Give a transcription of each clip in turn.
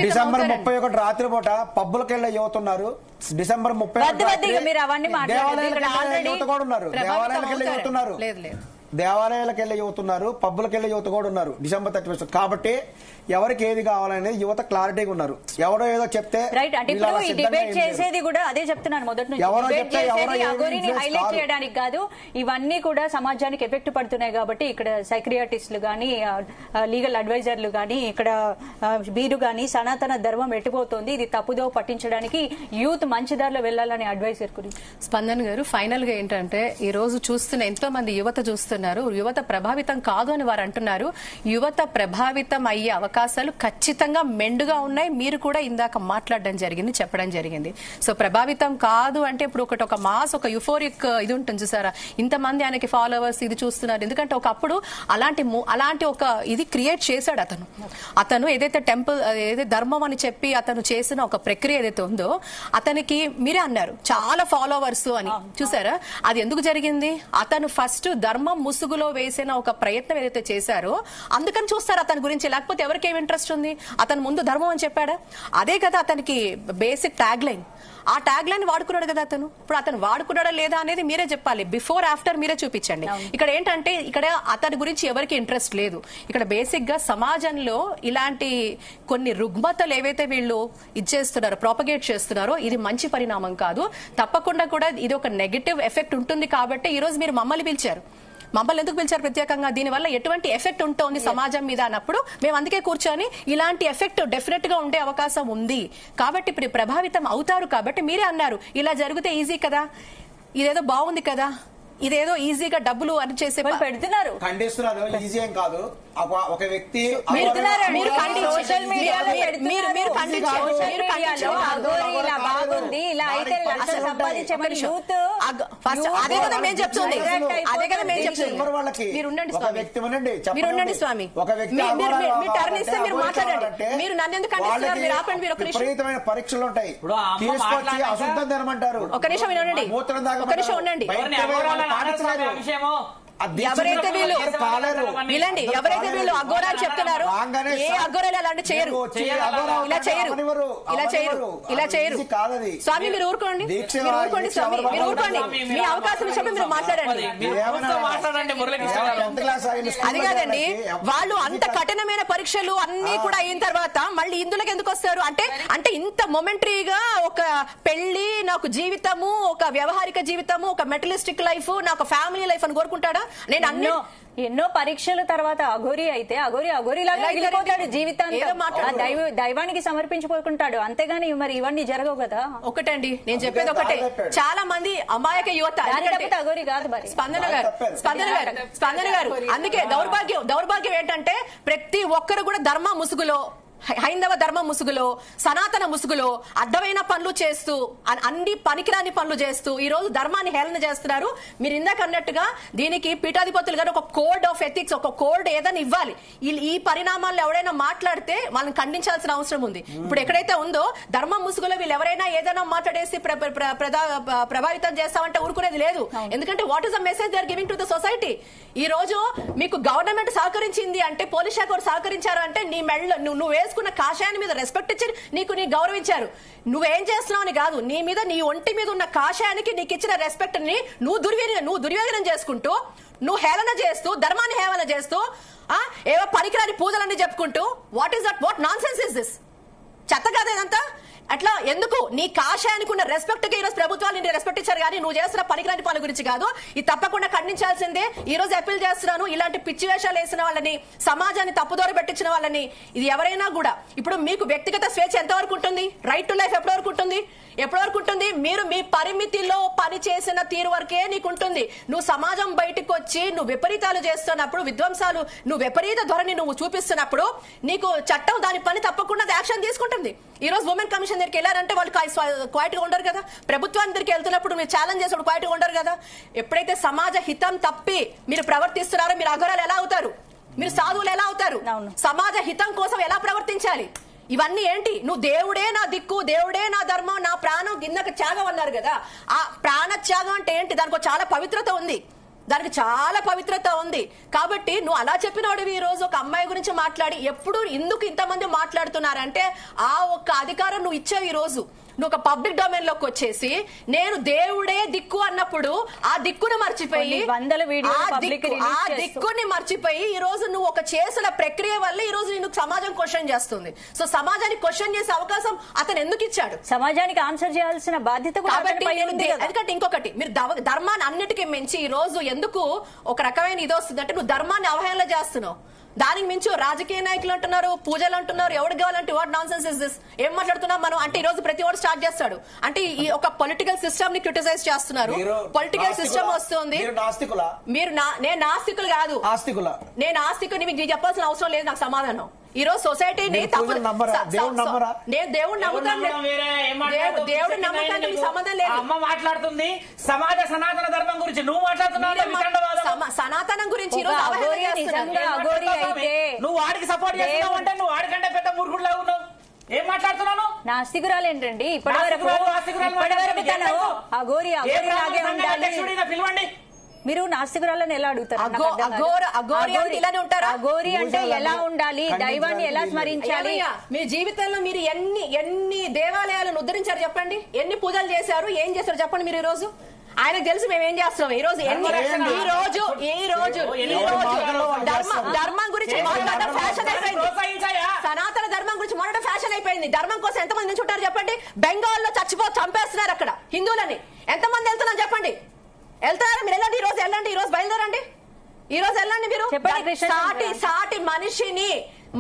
December 31 రాత్రి పూట పబ్బులకు వెళ్ళే యువత ఉన్నారు. డిసెంబర్ 31 యువత కూడా ఉన్నారు. దేవాలయాలకు వెళ్ళే యువత ఉన్నారు. దేవాలయాలకు వెళ్ళే యువత ఉన్నారు. పబ్బులకు వెళ్ళే యువత కూడా ఉన్నారు డిసెంబర్ 31. కాబట్టి ఎవరికి ఏది కావాలనేది యువత క్లారిటీగా ఉన్నారు. ఎవరో ఏదో చెప్తే డిబేట్ చేసేది కూడా అదే చెప్తున్నాను మొదటి నుంచి. అఘోరిని హైలైట్ చేయడానికి కాదు, ఇవన్నీ కూడా సమాజానికి ఎఫెక్ట్ పడుతున్నాయి. కాబట్టి ఇక్కడ సైక్రియాటిస్టులు గానీ, లీగల్ అడ్వైజర్లు గానీ, ఇక్కడ వీరు గానీ సనాతన ధర్మం ఎట్టిపోతుంది, ఇది తప్పుదో పట్టించడానికి యూత్ మంచి దారిలో వెళ్లాలని అడ్వైజర్ గురించి. స్పందన్ గారు, ఫైనల్ గా ఏంటంటే ఈ రోజు చూస్తున్న ఎంతో మంది యువత చూస్తున్నారు, యువత ప్రభావితం కాదు అని వారు అంటున్నారు. యువత ప్రభావితం అయ్యే అవకాశాలు ఖచ్చితంగా మెండుగా ఉన్నాయి. మీరు కూడా ఇందాక మాట్లాడడం జరిగింది, చెప్పడం జరిగింది. సో ప్రభావితం కాదు అంటే ఇప్పుడు ఒక మాస్, ఒక యుఫోరిక్ ఇది ఉంటుంది చూసారా, ఇంతమంది ఆయనకి ఫాలోవర్స్ ఇది చూస్తున్నారు. ఎందుకంటే ఒకప్పుడు అలాంటి ఒక ఇది క్రియేట్ చేశాడు అతను ఏదైతే టెంపుల్, ఏదైతే ధర్మం అని చెప్పి అతను చేసిన ఒక ప్రక్రియ ఏదైతే ఉందో, అతనికి మీరే అన్నారు చాలా ఫాలోవర్స్ అని, చూసారా అది ఎందుకు జరిగింది? అతను ఫస్ట్ ధర్మం ముసుగులో వేసిన ఒక ప్రయత్నం ఏదైతే చేశారో అందుకని చూస్తారు అతని గురించి. లేకపోతే ఎవరికి ఏం ఇంట్రెస్ట్ ఉంది? అతను ముందు ధర్మం అని చెప్పాడా? అదే కదా అతనికి బేసిక్ ట్యాగ్ లైన్. ఆ ట్యాగ్ లైన్ వాడుకున్నాడు కదా అతను. ఇప్పుడు అతను వాడుకున్నాడా లేదా అనేది మీరే చెప్పాలి. బిఫోర్ ఆఫ్టర్ మీరే చూపించండి. ఇక్కడ ఏంటంటే ఇక్కడ అతని గురించి ఎవరికి ఇంట్రెస్ట్ లేదు. ఇక్కడ బేసిక్ గా సమాజంలో ఇలాంటి కొన్ని రుగ్మతలు ఏవైతే వీళ్ళు ఇచ్చేస్తున్నారో, ప్రాపగేట్ చేస్తున్నారో, ఇది మంచి పరిణామం కాదు. తప్పకుండా కూడా ఇది ఒక నెగటివ్ ఎఫెక్ట్ ఉంటుంది. కాబట్టి ఈ రోజు మీరు మమ్మల్ని పిలిచారు. మమ్మల్ని ఎందుకు పిలిచారు ప్రత్యేకంగా? దీనివల్ల ఎటువంటి ఎఫెక్ట్ ఉంటుంది సమాజం మీద అన్నప్పుడు మేము అందుకే కూర్చొని ఇలాంటి ఎఫెక్ట్ డెఫినెట్ గా ఉండే అవకాశం ఉంది. కాబట్టి ఇప్పుడు ప్రభావితం అవుతారు. కాబట్టి మీరే అన్నారు ఇలా జరిగితే ఈజీ కదా, ఇదేదో బాగుంది కదా, ఇదేదో ఈజీగా డబ్బులు అని చేసే పెడుతున్నారు. ఖండిస్తున్నారు. ఈజీ ఏం కాదు. ఒక వ్యక్తి స్వామి మీరు నన్ను ఎందుకు విపరీతమైన పరీక్షలు ఉంటాయి. అశుద్ధం తినమంటారు. ఒక నిమిషం వినండి, ఒక నిమిషం ఉండండి. ఎవరైతే వీళ్ళు అఘోరా చెప్తున్నారు, ఏ అఘోరాలు అలాంటి చేయరు, ఇలా చేయరు, ఇలా చేయరు, ఇలా చేయరు. స్వామి మీరు ఊరుకోండి, మీరు ఊరుకోండి స్వామి, మీరు ఊరుకోండి. మీ అవకాశం ఇచ్చినప్పుడు మీరు మాట్లాడండి. అది కాదండి, వాళ్ళు అంత కఠినమైన పరీక్షలు అన్ని కూడా అయిన తర్వాత మళ్ళీ ఇందులోకి ఎందుకు వస్తారు? అంటే ఇంత మొమెంటరీగా ఒక పెళ్లి, నాకు జీవితము, ఒక వ్యవహారిక జీవితము, ఒక మెటలిస్టిక్ లైఫ్, నాకు ఫ్యామిలీ లైఫ్ అని కోరుకుంటాడా? నేను ఎన్నో పరీక్షల తర్వాత అఘోరి అయితే అఘోరిలాగా వెళ్ళిపోతాడు జీవితాంతం, దైవానికి సమర్పించుకుంటాడు. అంతేగాని మరి ఇవన్నీ జరగవు కదా. ఒకటండి నేను చెప్పేది ఒకటే, చాలా మంది అమాయక యువత అఘోరి కాదు మరి. స్పందన గారు అందుకే దౌర్భాగ్యం ఏంటంటే ప్రతి ఒక్కరు కూడా ధర్మ ముసుగులో, హైందవ ధర్మ ముసుగులో, సనాతన ముసుగులో అడ్డమైన పనులు చేస్తూ, అన్ని పనికిరాని పనులు చేస్తూ ఈ రోజు ధర్మాన్ని హేళన చేస్తున్నారు. మీరు ఇందాక అన్నట్టుగా దీనికి పీఠాధిపతులు గారు ఒక కోడ్ ఆఫ్ ఎథిక్స్, ఒక కోడ్ ఏదైనా ఇవ్వాలి. ఈ పరిణామాల్లో ఎవరైనా మాట్లాడితే వాళ్ళని ఖండించాల్సిన అవసరం ఉంది. ఇప్పుడు ఎక్కడైతే ఉందో ధర్మం ముసుగులో వీళ్ళు ఎవరైనా ఏదైనా మాట్లాడేసి ప్రభావితం చేస్తామంటే ఊరుకునేది లేదు. ఎందుకంటే what is the message they are giving to the society? ఈ రోజు మీకు గవర్నమెంట్ సహకరించింది అంటే, పోలీస్ శాఖ సహకరించారు అంటే, నీ మెడలో నువ్వు వేసుకున్న కాషాయాన్ని మీద రెస్పెక్ట్ ఇచ్చి నీ గౌరవించారు. నువ్వేం చేస్తున్నావు అని కాదు, నీ మీద, నీ ఒంటి మీద ఉన్న కాషాయానికి నీకు ఇచ్చిన రెస్పెక్ట్ ని నువ్వు దుర్వ్యోగనం చేసుకుంటూ, నువ్వు హేళన చేస్తూ, ధర్మాన్ని హేళన చేస్తూ, ఏవో పనికిరాని పూజలన్నీ చెప్పుకుంటూ, what is that? What non sense is this? చెత్త కాదు ఇదంతా. అట్లా ఎందుకు? నీ కాషాయానికి ఉన్న రెస్పెక్ట్ కి ఈరోజు ప్రభుత్వాలు నీ రెస్పెక్ట్ ఇచ్చారు, కానీ నువ్వు చేస్తున్న పనికిరాని పనుల గురించి కాదు. ఇది తప్పకుండా ఖండించాల్సిందే. ఈ రోజు అప్పీల్ చేస్తున్నాను, ఇలాంటి పిచ్చి వేషాలు వేసిన వాళ్ళని, సమాజాన్ని తప్పుదోర పెట్టించిన వాళ్ళని, ఇది ఎవరైనా కూడా. ఇప్పుడు మీకు వ్యక్తిగత స్వేచ్ఛ ఎంతవరకు ఉంటుంది? రైట్ టు లైఫ్ ఎప్పటి వరకు ఉంటుంది? మీరు మీ పరిమితిలో పని చేసిన తీరు వరకే నీకుంటుంది. నువ్వు సమాజం బయటకు వచ్చి నువ్వు విపరీతాలు చేస్తున్నప్పుడు, విధ్వంసాలు, నువ్వు విపరీత ధోరణి నువ్వు చూపిస్తున్నప్పుడు నీకు చట్టం దాని పని తప్పకుండా యాక్షన్ తీసుకుంటుంది. ఈ రోజు ఉమెన్ కమిషన్ దగ్గరికి వెళ్ళారంటే వాళ్ళు క్వైట్ గా ఉండరు కదా. ప్రభుత్వాన్ని దగ్గరికి వెళ్తున్నప్పుడు మీరు ఛాలెంజ్ చేసినప్పుడు క్వైట్ గా ఉండరు కదా. ఎప్పుడైతే సమాజ హితం తప్పి మీరు ప్రవర్తిస్తున్నారో మీరు అఘోరాలు ఎలా అవుతారు? మీరు సాధువులు ఎలా అవుతారు? సమాజ హితం కోసం ఎలా ప్రవర్తించాలి? ఇవన్నీ ఏంటి? నువ్వు దేవుడే నా దిక్కు, దేవుడే నా ధర్మం, నా ప్రాణం కిందకు త్యాగం అన్నారు కదా. ఆ ప్రాణ త్యాగం అంటే ఏంటి? దానికి చాలా పవిత్రత ఉంది. దానికి చాలా పవిత్రత ఉంది. కాబట్టి నువ్వు అలా చెప్పినవాడివి ఈ రోజు ఒక అమ్మాయి గురించి మాట్లాడి ఎప్పుడు ఎందుకు ఇంతమంది మాట్లాడుతున్నారంటే ఆ ఒక్క అధికారం నువ్వు ఇచ్చావు. ఈ రోజు నువ్వు ఒక పబ్లిక్ డొమైన్ లోకి వచ్చేసి నేను దేవుడే దిక్కు అన్నప్పుడు ఆ దిక్కును మర్చిపోయి ఆ దిక్కుని మర్చిపోయి ఈ రోజు నువ్వు ఒక చేసిన ప్రక్రియ వల్ల ఈ రోజు నిన్ను సమాజం క్వశ్చన్ చేస్తుంది. సో సమాజానికి క్వశ్చన్ చేసే అవకాశం అతను ఎందుకు ఇచ్చాడు? సమాజానికి ఆన్సర్ చేయాల్సిన బాధ్యత. కాబట్టి ఎందుకంటే ఇంకొకటి మీరు ధర్మాన్ని అన్నిటికీ మించి ఈ రోజు ఎందుకు ఒక రకమైన ఇది వస్తుంది అంటే నువ్వు ధర్మాన్ని అవహేళన చేస్తున్నావు. దానికి మించు రాజకీయ నాయకులు అంటున్నారు, పూజలు అంటున్నారు, ఎవరు కావాలంటే what non sense is this? ఏం మాట్లాడుతున్నాం మనం అంటే ఈ రోజు ప్రతి ఒక్కరు స్టార్ట్ చేస్తాడు అంటే ఈ ఒక పొలిటికల్ సిస్టమ్ ని క్రిటిసైజ్ చేస్తున్నారు. పొలిటికల్ సిస్టమ్ వస్తుంది. మీరు నేను నాస్తికులు కాదు, నేను ఆస్తికుని మీకు చెప్పాల్సిన అవసరం లేదు. నాకు సమాధానం ఈ రోజు సొసైటీని నేను దేవుడు నమ్ముతాను, దేవుడు నమ్మకానికి సంబంధం లేదు. అమ్మ మాట్లాడుతుంది సమాజ సనాతన ధర్మం గురించి, నువ్వు మాట్లాడుతున్నావు సనాతనం గురించి. నువ్వు వాడికి సపోర్ట్ చేస్తున్నావు అంటే నువ్వు వాడికంటే పెద్ద మూర్ఖుడు లాగా ఉన్నావు. ఏం మాట్లాడుతున్నాను? నాస్తికురాలు ఏంటండి? ఇప్పటి వరకు పిలవండి. మీరు నాస్తికురాలను ఎలా అడుగుతారు? అఘోరి అంటే ఎలా ఉండాలి, దైవాన్ని ఎలా స్మరించాలి? మీ జీవితంలో మీరు ఎన్ని దేవాలయాలను ఉద్ధరించారు చెప్పండి, ఎన్ని పూజలు చేశారు, ఏం చేశారు చెప్పండి మీరు. ఈ రోజు ఆయనకు తెలుసు మేము ఏం చేస్తున్నాం. ఈ రోజు ధర్మం గురించి మాట్లాడడం ఫ్యాషన్ అయిపోయింది. సనాతన ధర్మం గురించి మాట్లాడడం ఫ్యాషన్ అయిపోయింది. ధర్మం కోసం ఎంతమంది నిల్చుంటారు చెప్పండి? బెంగాల్లో చంపేస్తున్నారు అక్కడ హిందువులని. ఎంతమంది వెళ్తున్నారు చెప్పండి? వెళ్తున్నారు మీరు? వెళ్ళండి, ఈ రోజు వెళ్ళండి, ఈ రోజు బయలుదేరండి, ఈ రోజు వెళ్ళండి. మీరు సాటి మనిషిని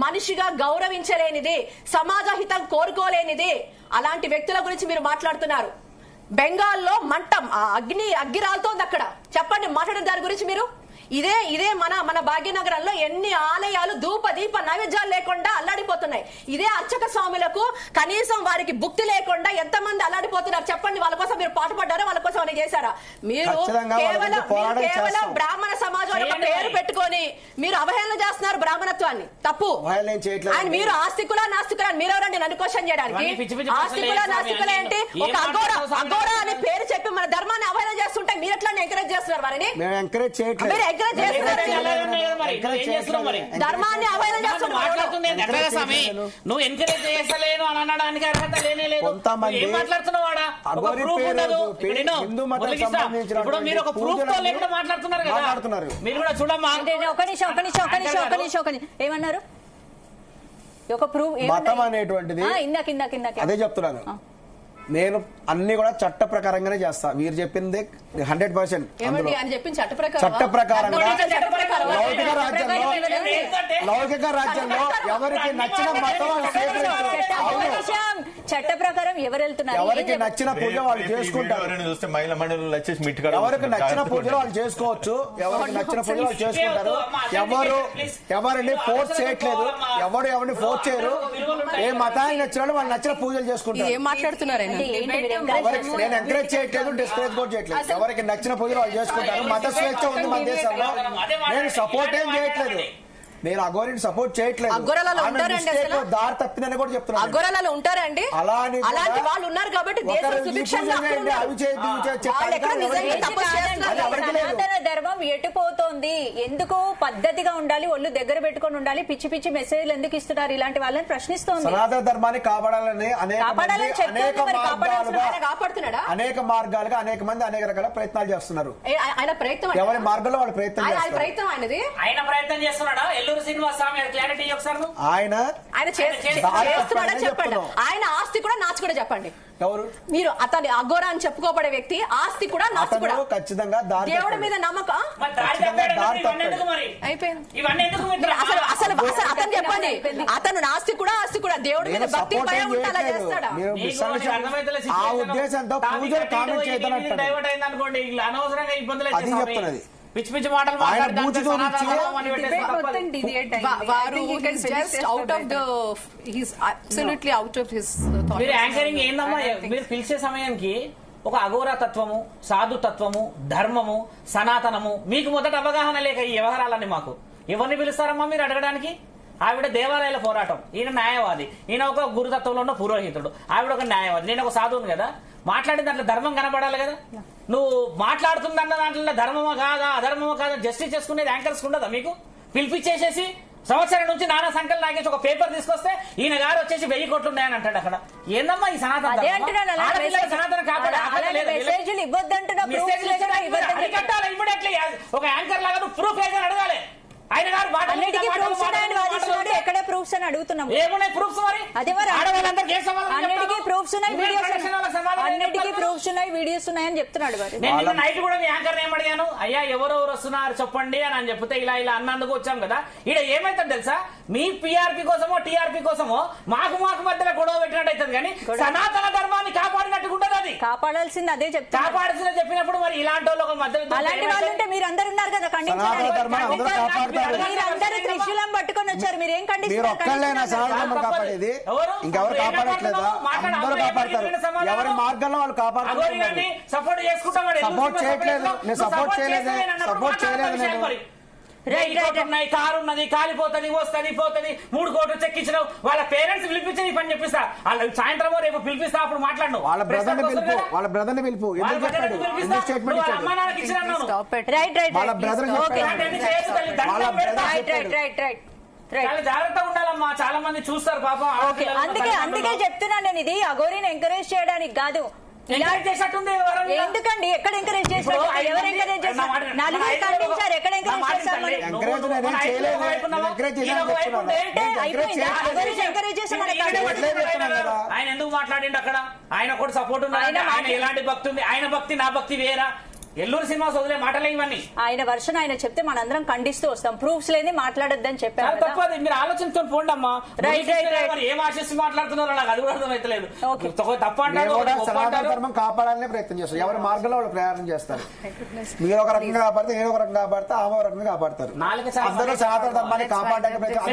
మనిషిగా గౌరవించలేనిది, సమాజ హితం కోరుకోలేనిది అలాంటి వ్యక్తుల గురించి మీరు మాట్లాడుతున్నారు. బెంగాల్లో అగ్గి రాలుతోంది అక్కడ. చెప్పండి, మాట్లాడిన దాని గురించి మీరు. ఇదే మన భాగ్యనగరంలో ఎన్ని ఆలయాలు ధూప దీప నైవేద్యాలు లేకుండా అల్లాడిపోతున్నాయి. ఇదే అర్చక స్వాములకు కనీసం వారికి భుక్తి లేకుండా ఎంతమంది అల్లాడిపోతున్నారు చెప్పండి. వాళ్ళ కోసం మీరు పాటుపడ్డారా? వాళ్ళ కోసం అని చేశారా? మీరు కేవలం బ్రాహ్మణ సమాజం యొక్క పేరు పెట్టుకొని మీరు అవహేళన చేస్తున్నారు బ్రాహ్మణత్వాన్ని. తప్పు. అండ్ మీరు ఆస్తికులా నాస్తికులా మీరెవరండి నన్ను క్వశ్చన్ చేయడానికి? ఆస్తికులా నాస్తికులా ఏంటి? ఒక అఘోరా అనే పేరు చెప్పి మన ధర్మాన్ని అవహేళన చేస్తుంటే మీరు ఎట్లా ఎంకరేజ్ చేస్తున్నారు వారిని? ధర్మాన్ని అవహేళన చేస్తున్నారు. నువ్వు ఎంకరేజ్ చేస్తలేను అని అనడానికి అర్హత లేనే లేదు. ఏం మాట్లాడుతున్నావాడా? ఇప్పుడు మీరు ఒక ప్రూఫ్ తో లేకుండా మాట్లాడుతున్నారు కదా, మీరు కూడా చూడమ్మా. ఒక నిమిషం ఏమన్నారు? ఒక ప్రూఫ్ మతం అనేటువంటిది అదే చెప్తున్నాను. నేను అన్ని కూడా చట్ట ప్రకారంగానే చేస్తా. మీరు చెప్పింది 100% చట్ట ప్రకారంగా. లౌకిక రాజ్యంలో ఎవరికి నచ్చిన మతం చట్ట ప్రకారం ఎవరు వెళ్తున్నారు, ఎవరికి నచ్చిన పూజ వాళ్ళు చేసుకుంటారు. ఎవరికి నచ్చిన పూజలు వాళ్ళు చేసుకోవచ్చు, ఎవరికి నచ్చిన పూజలు వాళ్ళు చేసుకుంటారు. ఎవరిని ఫోర్స్ చేయట్లేదు, ఎవరిని ఫోర్స్ చేయరు. ఏ మతానికి నచ్చిన వాళ్ళు నచ్చిన పూజలు చేసుకుంటారు. ఏం మాట్లాడుతున్నారు? నేను ఎంకరేజ్ చేయట్లేదు, డిస్కరేజ్ కూడా చేయట్లేదు. ఎవరికి నచ్చిన పూజలు వాళ్ళు చేసుకుంటారు. మత స్వేచ్ఛ ఉంది మన దేశంలో. నేను సపోర్ట్ ఏం చేయట్లేదు, నేను అఘోరిని సపోర్ట్ చేయట్లేదు. దారి తప్పిందని కూడా చెప్తున్నాను. అఘోరాలలో ఉంటారండి, అలాంటి వాళ్ళు ఉన్నారు కాబట్టి ధర్మం ఎటుపోతోంది? ఎందుకు పద్ధతిగా ఉండాలి, ఒళ్ళు దగ్గర పెట్టుకొని ఉండాలి, పిచ్చి పిచ్చి మెసేజ్లు ఎందుకు ఇస్తున్నారు? ఇలాంటి వాళ్ళని ప్రశ్నిస్తోంది. సనాతన ధర్మాన్ని కాపాడాలని అనేక మార్గాలుగా అనేక మంది అనేక రకాల ప్రయత్నాలు చేస్తున్నారు. ఆయన ప్రయత్నం ఎవరి మార్గంలో వాళ్ళు ప్రయత్నం చేస్తున్నాడా? శ్రీనివాస్ స్వామి క్లారిటీ ఒకసారి ఆయన చెప్పండి. ఆయన ఆస్తి కూడా నాచి కూడా చెప్పండి. ఎవరు మీరు? అతని అఘోరా అని చెప్పుకోబడే వ్యక్తి ఆస్తి కూడా నాచి కూడా ఖచ్చితంగా దేవుడి మీద నమ్మకం అసలు అతను చెప్పండి. అతను నాస్తి కూడా ఆస్తి కూడా దేవుడి మీద భక్తి భయం ఉండాలా చేస్తాడా? ఆ ఉద్దేశంతో పూజలు కామెంట్ చేయడం అనుకోండి, అనవసరంగా ఇబ్బందులు అది చెప్తున్నది. పిచ్చి పిచ్చి మాటలు మీరు యాంకరింగ్ ఏందమ్మా? మీరు పిలిచే సమయానికి ఒక అఘోరా తత్వము, సాధు తత్వము, ధర్మము, సనాతనము మీకు మొదట అవగాహన లేక ఈ వ్యవహారాలన్నీ మాకు ఎవరిని పిలుస్తారమ్మా మీరు అడగడానికి? ఆవిడ దేవాలయాల పోరాటం, ఈయన న్యాయవాది, ఈయన ఒక గురుతత్వంలో ఉన్న పురోహితుడు, ఆవిడ ఒక న్యాయవాది, నేను ఒక సాధువును కదా. మాట్లాడిన దాంట్లో ధర్మం కనబడాలి కదా. నువ్వు మాట్లాడుతుందన్న దాంట్లో ధర్మమా కాదా అధర్మమా కాదా జస్టిస్ చేసుకునేది యాంకర్స్ ఉండదా? మీకు పిలిపించేసేసి సంవత్సరం నుంచి నానా సంఖ్యలు నాగేసి ఒక పేపర్ తీసుకొస్తే ఈయన గారు వచ్చేసి 1000 కోట్లు ఉన్నాయని అంటాడు. అక్కడ ఏందమ్మా ఈ సనాతన అరికట్టాలి ఇమ్మీడియట్లీ. ఒక యాంకర్ లాగా నువ్వు ప్రూఫ్ ఏదైనా అడగాలి. ఆయన గారు ఎక్కడ ప్రూఫ్స్ అని అడుగుతున్నాం. ఏమున్నాయి ప్రూఫ్స్? మరి అన్నిటికీ ప్రూఫ్స్ ఉన్నాయి, వీడియోస్ ఉన్నాయని చెప్తున్నాడు. నేను నైట్ కూడా మీ యాంకర్ ఏమడిగాను, అయ్యా ఎవరెవరు వస్తున్నారు చెప్పండి అని చెప్తే ఇలా ఇలా అన్నందుకు వచ్చాం కదా. ఇక్కడ ఏమైతుంది తెలుసా, మీ పిఆర్పి కోసమో టీఆర్పీ కోసమో మాకు మధ్యలో గొడవ పెట్టినట్టు అవుతుంది. కానీ సనాతన ధర్మాన్ని కాపాడినట్టుగా ఉంటుంది. అది కాపాడాల్సింది అదే చెప్తా, కాపాడాల్సిందే చెప్పినప్పుడు మరి ఇలాంటి వాళ్ళు మధ్యలో అలాంటి వాళ్ళు ఉంటే మీరు అందరు ఉన్నారు కదా ఖండించడానికి. మీరందరూ త్రిశూలం పట్టుకొని వచ్చారు, మీరేం కాపాడేది ఇంకెవరు కాపాడట్లేదా? అందరూ కాపాడతారు, ఎవరి మార్గంలో వాళ్ళు కాపాడుతున్నారు. సపోర్ట్ సపోర్ట్ చేయట్లేదు, నేను సపోర్ట్ చేయలేదు నేను. కారు ఉన్నది, కాలిపోతుంది, వస్తుంది పోతుంది, 3 కోట్లు చెక్ ఇచ్చినావు. వాళ్ళ పేరెంట్స్ పిలిపించి పని చెప్పిస్తా. వాళ్ళు సాయంత్రం రేపు పిలిపిస్తా, అప్పుడు మాట్లాడు. వాళ్ళ బ్రదర్ ని పిలుపు, వాళ్ళ బ్రదర్ ని పిలుపు. ఎందుకు చెప్పాడు? ఎందుకు స్టేట్మెంట్ ఇచ్చాడు? వాళ్ళ బ్రదర్ చాలా జాగ్రత్తగా ఉండాలమ్మా, చాలా మంది చూస్తారు పాపం. అందుకే చెప్తున్నాను నేను, ఇది అఘోరిని ఎంకరేజ్ చేయడానికి కాదు. ఎందుకండి ఎక్కడ ఎంకరేజ్ చేశారు? ఎవరు ఎంకరేజ్ చేశారు? నలుగురు ఖండించారు, ఎక్కడ ఎంకరేజ్ చేశారు? ఆయన ఎందుకు మాట్లాడిండు అక్కడ? ఆయన కూడా సపోర్ట్ ఉన్నాడు. ఆయన ఎలాంటి భక్తి ఉంది? ఆయన భక్తి నా భక్తి వేరా? ఎల్లూరు సినిమా వదిలే మాటలే ఇవన్నీ. ఆయన వర్షన్ ఆయన చెప్తే మనందరం ఖండిస్తూ వస్తాం. ప్రూఫ్స్ లేని మాట్లాడొద్దని చెప్పారు. తప్పదు, మీరు ఆలోచనతో పోండి అమ్మా. ఏం ఆశిస్తూ మాట్లాడుతున్నారో నాకు అది కూడా అర్థమైతలేదు. తప్ప ధర్మం కాపాడాలనే ప్రయత్నం చేస్తారు, ఎవరి మార్గంలో వాళ్ళు ప్రయాణం చేస్తారు. మీరు ఒక రకంగా కాపాడితే, నేను ఒక రకంగా కాపాడితే, ఆమె ఒక రకంగా కాపాడతారు. అందరూ సనాతన ధర్మాన్ని కాపాడడానికి ప్రయత్నం.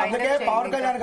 అందుకే పవన్ కళ్యాణ్ గారు